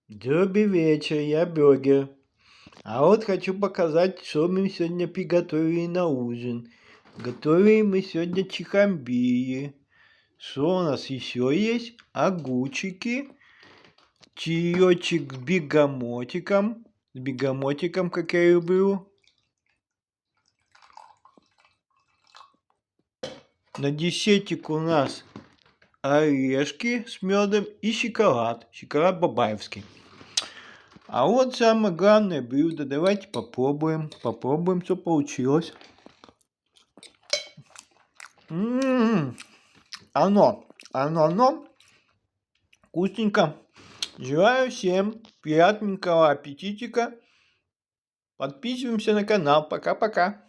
Добрый вечер, я Бёргер. А вот хочу показать, что мы сегодня приготовили на ужин. Готовили мы сегодня чехамбири. Что у нас еще есть? Огурчики, чаечек с бегамотиком, как я люблю. На десертик у нас орешки с медом и шоколад бабаевский. А вот самое главное блюдо. Давайте попробуем, что получилось. Оно вкусненько. Желаю всем приятненького аппетитика. Подписываемся на канал. Пока-пока.